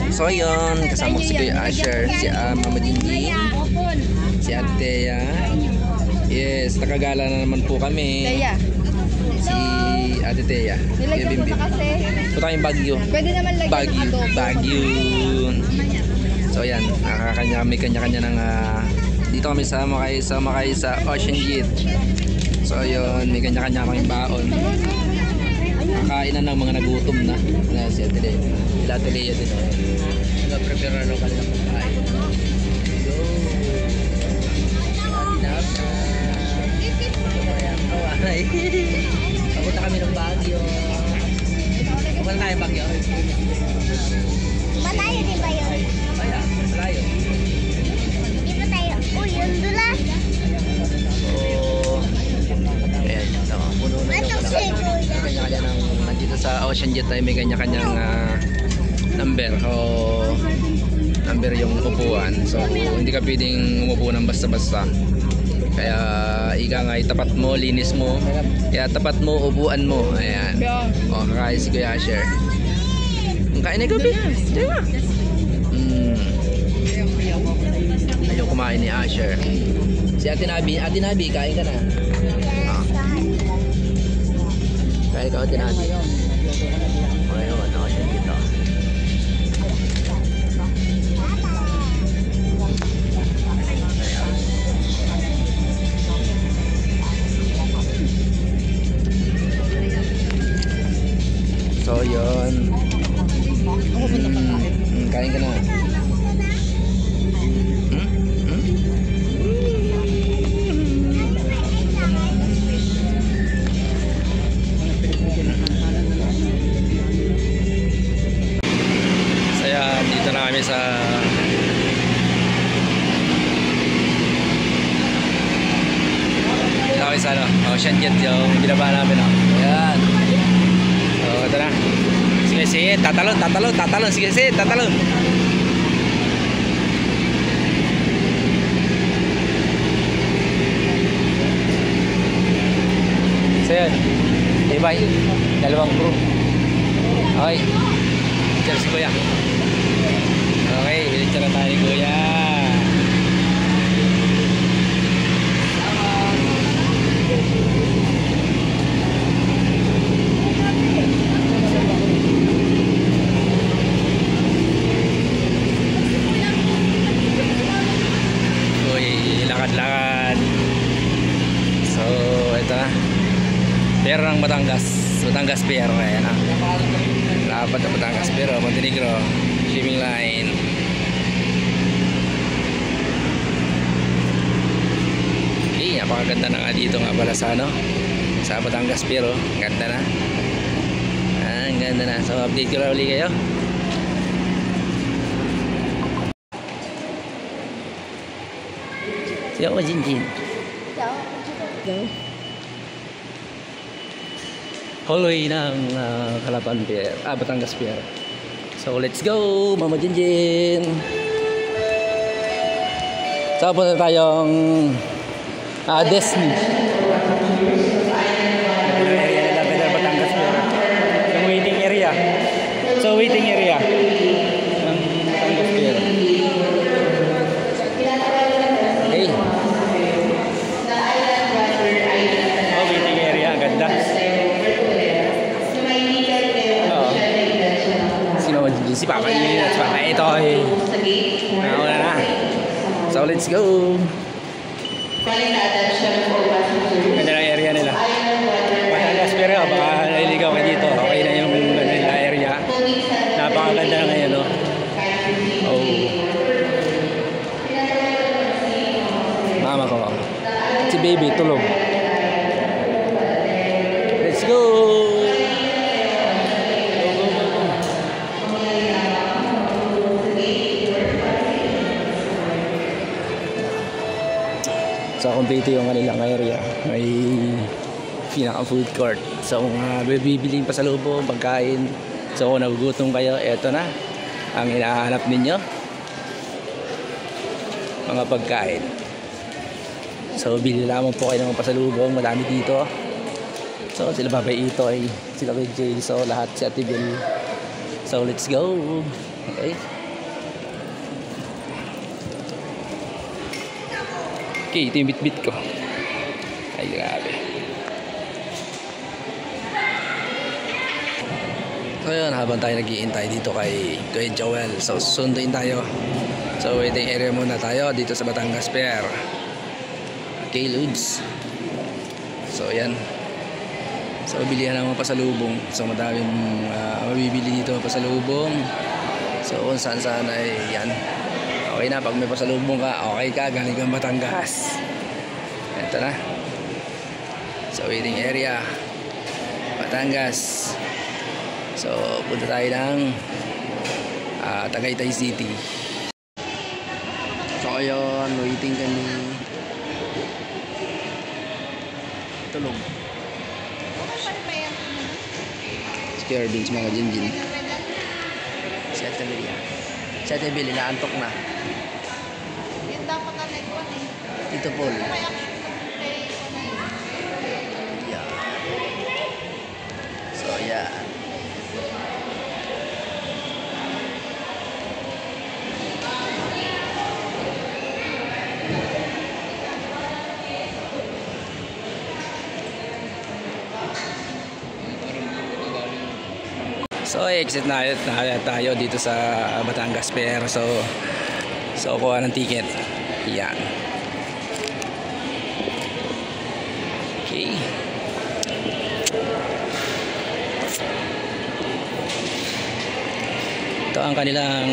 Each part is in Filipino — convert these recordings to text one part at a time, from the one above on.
So yun, kasama ko si Kuya Asher, si Mama Jinjin, si Ate Thea. Yes, nakagala na naman po kami. Si Ate Thea. Nilagyan ko na kasi. Punta kayong Baguio. Pwede naman lagyan ng adobo. Baguio. So yan, may kanya-kanya ng dito kami sa Ocean Gate. So yun, may kanya-kanya kaming baon. Kainan ng mga nagutom na. Si Ate Lea. Sila Ate Lea din. Nag-prepare na ng kanilang pagkain. Go! Papunta kami ng Baguio. Papunta tayo Baguio. Malayo din ba yun? Kaya, malayo. Di ba tayo? Uy, yung dulas. Ayan, puno na yung kanya-kanya ng nandito sa Ocean Jet ay may kanya-kanyang number o number yung upuan. So hindi ka pwedeng umupo ng basta-basta. Kaya ika nga itapat mo, linis mo. Kaya tapat mo, upuan mo. Ayan. O, kakain si Kuya Asher. Kain na gabi. Diyan na. Ayaw kumain ni Asher. Si Ate Nabi, kain ka na. Kain ka, Ate Nabi. Ayun, Ocean dito. So yun. Kain ka na. Dito na kami sa Ocean Jet yung binaba namin. Ayan. So ito na. Sige, tatalon. Sige, tatalon. So yun. Bye. Dalawang crew. Okay. Cheers kuya. Okay, hilit na tayo kuya. Lakad-lakad. So, ito na. Pier ng Batangas Pier. Ayan na. Lapat ng Batangas Pier, Montenegro. Shipping line. Okay, napakaganda na nga dito nga pala sa sa Batangas Pier. Ang ganda na. Ang ganda na. So, update ko na uli kayo. Siya ko Jinjin. Hallway ng Calapan Pier, Batangas Pier. So let's go, Mama Jinjin. So punta tayong Disney. Area nila Batangas Pier. Yung waiting area. So waiting area ng Batangas Pier. Okay. Oh, waiting area, ang ganda. Si Papa ito eh. Nauna na. So let's go. Ganda na area nila. Batangas Pier, baka naliligaw ka dito. Okay na yung area. Napakaganda na ngayon, no? Oh. Mama ko. Si baby tulog. Let's go. So kompleto yung kanilang area. May pinaka food court. So kung bibiling pa sa loob pagkain, so kung nagugutom kayo, eto na ang hinahanap ninyo, mga pagkain. So bili lamang po kayo ng pasalubong, madami dito. So sila Babay Itoy, sila Jay, so lahat, si Ate Bill. So let's go. Okay. Okay, ito yung bit-bit ko. Ay, grabe. So yun, habang tayo nag-iintay dito kay Joel, so sunduin tayo. So waiting area muna tayo dito sa Batangas Pier. Okay, Ludes. So yan. So bilihan ng mga pasalubong. So madaming mabibili dito pasalubong. So kung saan ay yan. Okay na, pag may pasalubong ka, okay ka, galing kang Batangas. Ito na. So waiting area Batangas. So punta tayo ng Tagaytay City. So ayun, waiting kami. Tulog. Si Kervin, si mga Jinjin. Si Ate Belia. Si Ate Belia, naantok na. Yan dapat na nag-1 eh. Tito Paul. May action sa play. Yeah. So yeah. So exit na tayo dito sa Batangas Pier. So kuha ng ticket. Yan. Okay. Ito ang kanilang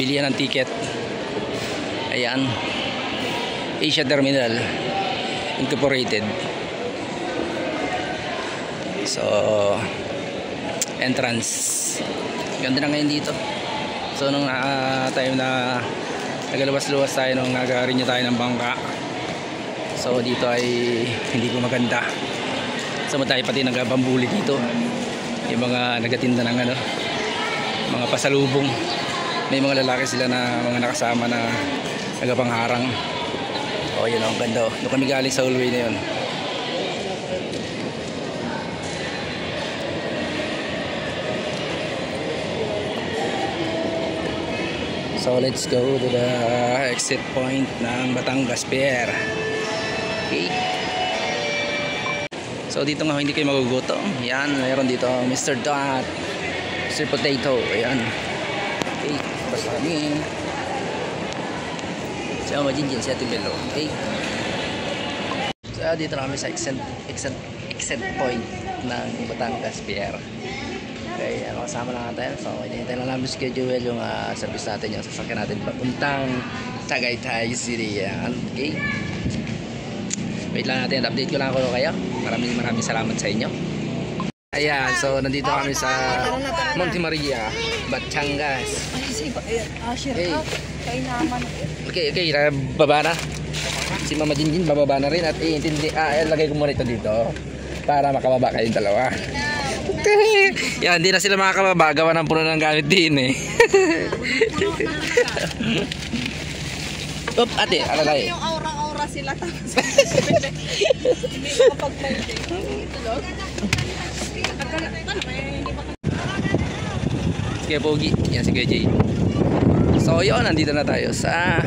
bilihan ng ticket. Ayan. Asia Terminal Incorporated. So entrance. Ganda na ngayon dito. So nung time na nagalabas-luwas tayo nung nag-renew tayo ng bangka. So dito ay hindi po maganda. So tayo pati nagabambuli dito. Yung mga nagatinda ng mga pasalubong. May mga lalaki sila na mga nakasama na nagapangharang. Oh, yun ang ganda. Doon kami galing sa hallway na yun. So let's go to the exit point ng Batangas Pier. Okay. So dito nga hindi kayo magugutom. Yan, mayroon dito Mr. Dot, Mr. Potato. Ayan. Okay, basta kami. Siya Jinjin, siya Tibelo. Okay. So dito na kami sa exit point ng Batangas Pier. Okay, kasama lang natin. So, hinihintay lang namin si Joel yung service natin, yung sasakyan natin papuntang Tagaytay City. Okay. Wait lang natin, update ko lang ako kayo. Maraming salamat sa inyo. Ayan, so nandito kami sa Monte Maria, Batangas. Okay, baba na. Si Mama Jinjin bababa na rin at lagay ko muna ito dito para makababa kayong dalawa. Yan, hindi na sila makakababa, gawa ng puno ng gamit din eh. Oop, ate, alalay. Yung aura-aura sila tapos hindi makapag-painting. Kaya Pogi, yan si Kuya Jay. So yun, nandito na tayo sa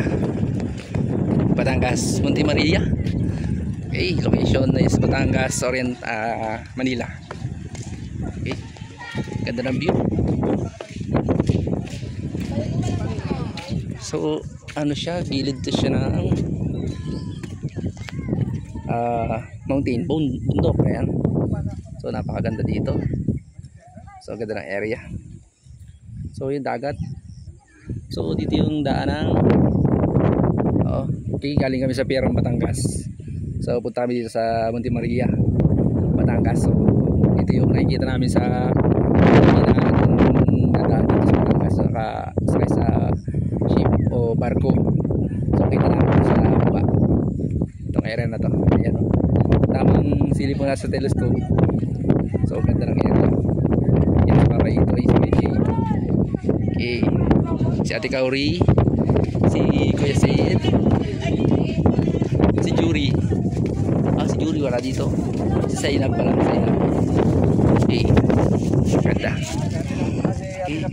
Batangas, Monte Maria. Okay, location na sa Batangas, Manila. Okay, ganda ng view. So ano siya, gilid to siya ng mountain, bundok. Ayan. So napakaganda dito. So ganda ng area. So yung dagat. So dito yung daan ng okay, galing kami sa Pierong, Batangas. So punta kami dito sa Monte Maria, Batangas. So ito yung nakikita namin sa dadaan dito sa Batangas, sakay sa ship o barko. So kita namin sa baba itong area na to. Ayan, tamang silip mo na sa telescope. So ganda ng area. Yan para ito ay si BJ. Okay, si Ate Kauri, si Kuya Sid, si Juri. Si Juri wala dito. Si Zainab pala, Zainab. Okay, ganda. Okay.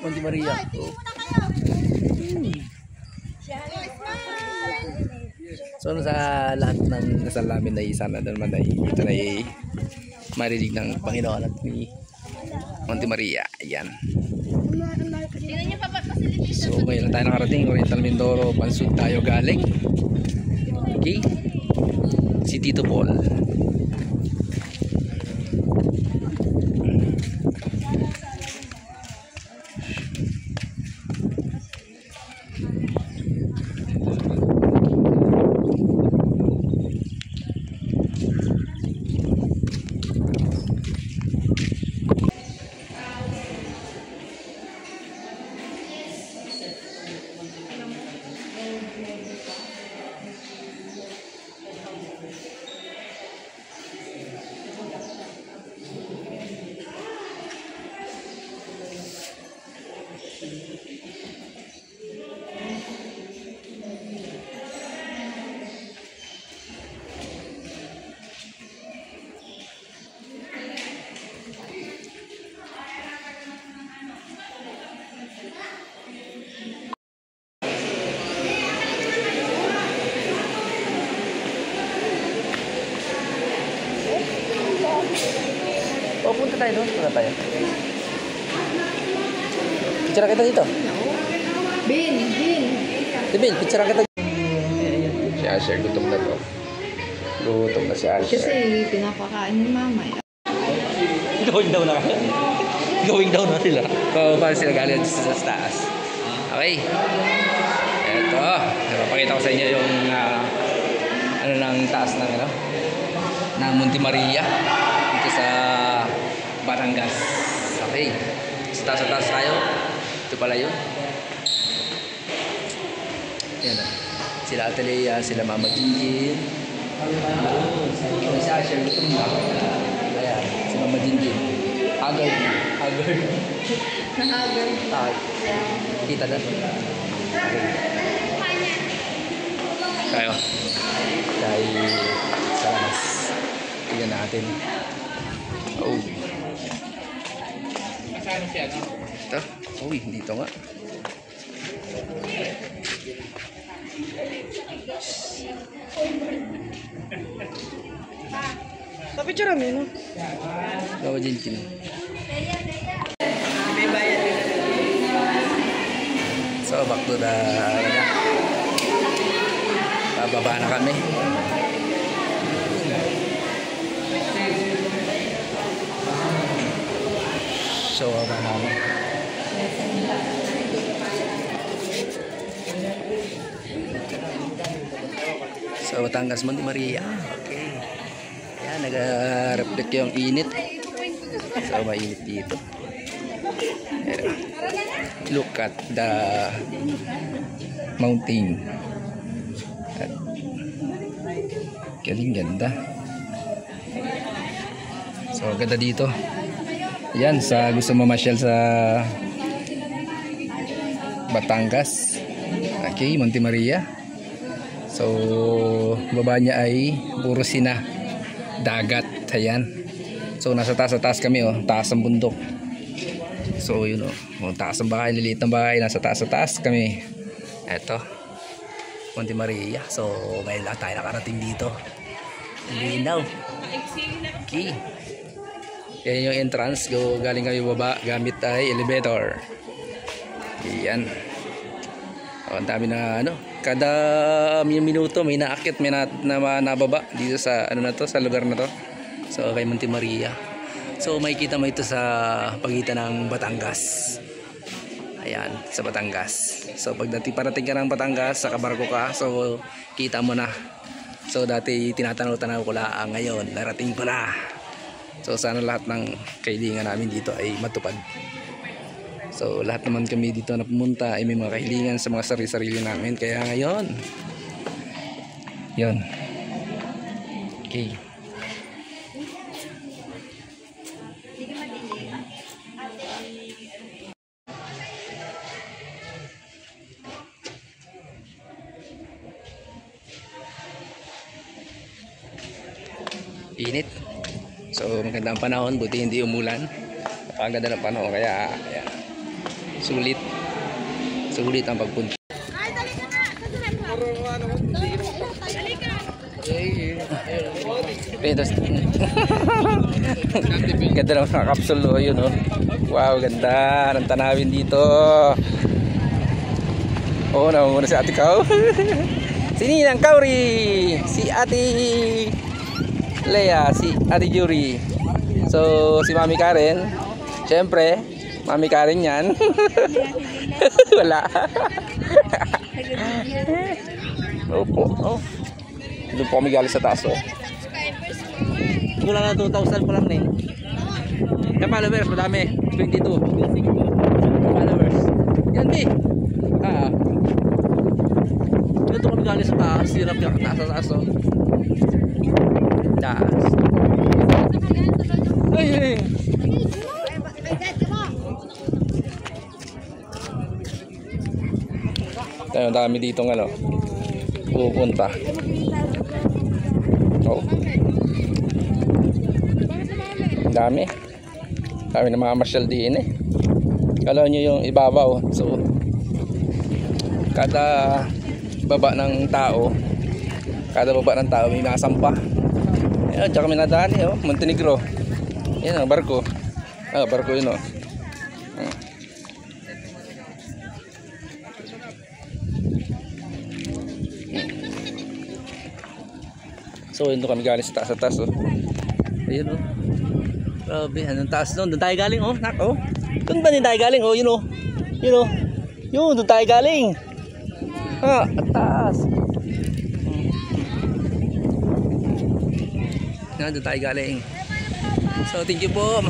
Monte Maria. So sa lahat ng dasal namin ay sana naman ay ito na ay marinig ng Panginoon at ni Monte Maria. Ayan. Tingnan niyo pa facilities. So ngayon tayo nakarating, Oriental Mindoro, Pansud tayo galing. Okay. Si Tito Paul. O, punta tayo doon. Punta tayo. Picture kita dito. Bin. Bin, picture kita. Si Asher, gutom na to. Gutom na si Asher. Kasi pinapakain ni mama. Going down na. Going down na sila. So, paano sila galing sa taas. Okay. Eto. Napakita ko sa inyo yung ano ng taas ng ano ng Monte Maria dito sa Batangas. Okay. Sa taas tayo. Ito pala yun. Yan na. Sila Atalea, sila Mama Jinjin. Si Asher, gutom na. Ayan, si Mama Jinjin. Haggard. Nahagal. Kita na. Okay. Tayo. Dahil sa lamas. Tingnan natin. Oh. Ito. Uy, dito nga. Papicture kami, no? Bawa Jinjin. So, back to the bababa na kami. So, baba na kami. So, Batangas, Monte Maria. Okay. Yan, nag-reflect yung init. So, mainit dito. Ayan. Look at the mountain. Galing ganda. So, ganda dito. Yan, sa gusto mamasyal sa Batangas. Okay, Monte Maria. So, baba niya ay puro sina dagat. Ayan. So, nasa taas kami, oh. Taas ng bundok. So, yun, oh. Taas ng bahay, liliit ng bahay. Nasa taas kami. Eto. Monte Maria. So, ngayon lang tayo nakarating dito. Linaw. Okay. Yan yung entrance. Galing kami baba. Gamit ay elevator. Yan. Oh, ang dami na ano. Kada minuto may naakit, may nababa dito sa ano na to, sa lugar na to. So kay Monte Maria. So makikita mo ito sa pagitan ng Batangas. Ayan, sa Batangas. So pag parating ka ng Batangas, sa kabarko ka, so kita mo na. So dati tinatanaw-tanaw ko lang, ngayon narating ko na. So sana lahat ng kahilingan namin dito ay matupad. So lahat naman kami dito na pumunta ay may mga kahilingan sa mga sarili-sarili namin. Kaya ngayon, yun. Okay. Init. So maganda ang panahon, buti hindi umulan. Napakaganda ng panahon, kaya ayan. Sulit. Sulit ang pagpunta. Pero ganda ng mga kapsul, oh, yun, oh. Wow, ganda ng tanawin dito. Oh, namumuna si Ate Kau. Si Ninang Kauri, si Ate Lea, si Ate Yuri. So, si Mami Karen. Siyempre, Mami Karen yan. Wala. Opo, oh. Doon po kami galing sa taas, oh. Wala na 2,000 pa lang na eh. Yung followers, madami. 22 followers. Yan, di. Dito kami galing sa taas. Hirap ka nasa taas, oh. Taas. Ay, ay. Tayo, dami dito ng ano. Pupunta. Oh. Dami. Dami na mga martial din eh. Kala nyo yung ibabaw. So, kada baba ng tao, may masampa. Ayan, tsaka may nadaan eh, oh. Montenegro. Yan ang barko. Barko yun, oh. So, yun doon kami galing sa taas, oh. Ayun, oh. Grabe, anong taas doon? Doon tayo galing, oh. Nak, oh. Doon ba din tayo galing, oh? Yun, oh. Yun, oh. Yun, doon tayo galing. At taas. Yan, doon tayo galing. So, thank you po.